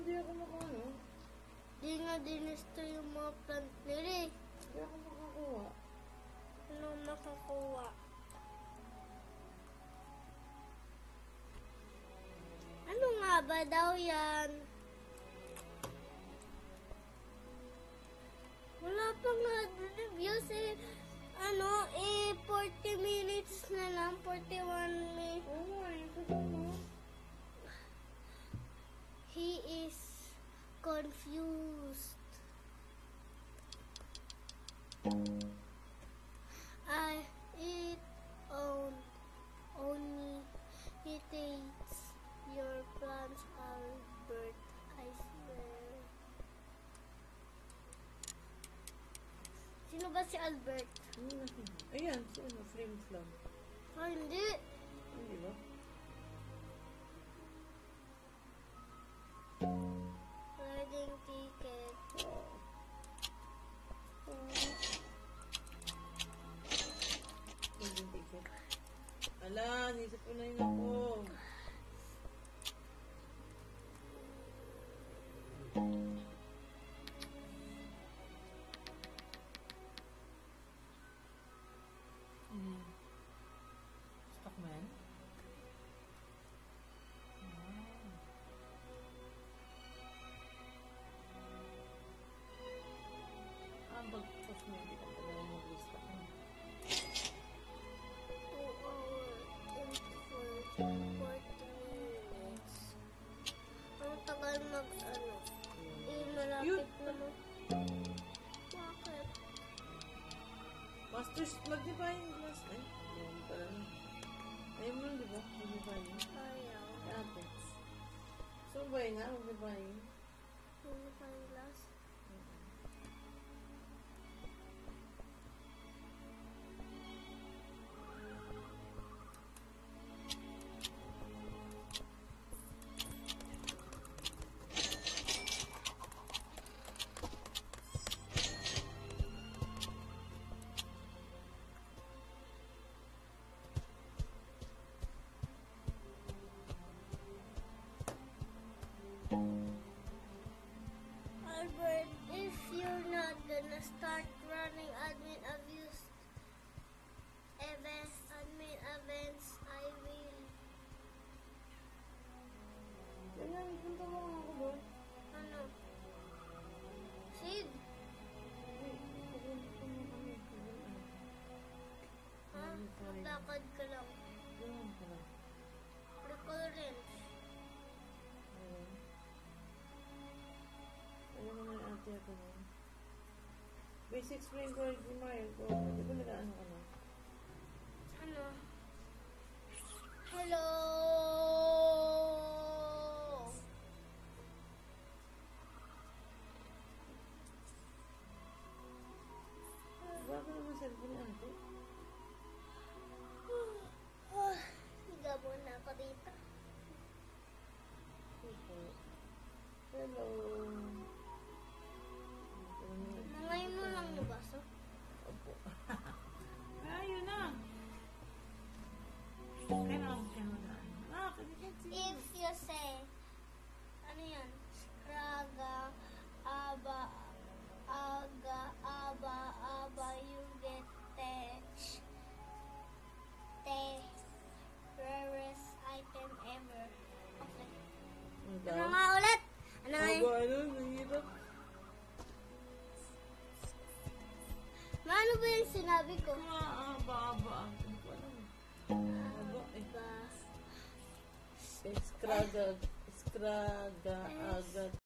hindi ako makano. Di nga dinisto yung mga plant nila eh. Hindi ako makakuha. Ano makakuha? Ano nga ba daw yan? Wala pa nga reviews eh. 40 minutes na lang. 41 minutes. Oo, ito mo. He is confused. It only irritates your plants, Albert. I swear. Sino ba si Albert? Ayan, sino? Flames lang. Ah, hindi. Hindi ba? Wedding ticket. Wedding ticket. Ala, nisip ko na yun ako. Stockman? Pag-post mo, hindi ka pala mag-lista ko. 2 hours and 40 minutes. Ang tagal malapit naman. Bakit? Masters, mag-divine last time. Ayun pala na. Ayun mo, di ba? Mag-divine. Ayaw. Dati. So, ba yun nga? Mag-divine. Magnifying glass. Albert, if you're not gonna start running admin events, I will. Ganyan, punta mo nga ako doon. Ano? Sid? Ha? Maglakad ka lang. Ganyan ka lang. Recurrence. Alam mo na yung ate ako na. Basic spring ko, Gmail ko. Di ba nag-ano ka na? Ano? Hello? Baka naman cellphone ni ate. Higa muna ako dito. Hello. Nangayin mo lang yung baso. Opo. Ayun na. Kailangan na. If you say, ano yan? Raga, aba, you get rarest item ever. Okay. Ano nga ulit? Ano nga yun? Ano? Nahirap. Ano ba yung sinabi ko? Aba. Ano pa lang? Aba eh. Eskraga.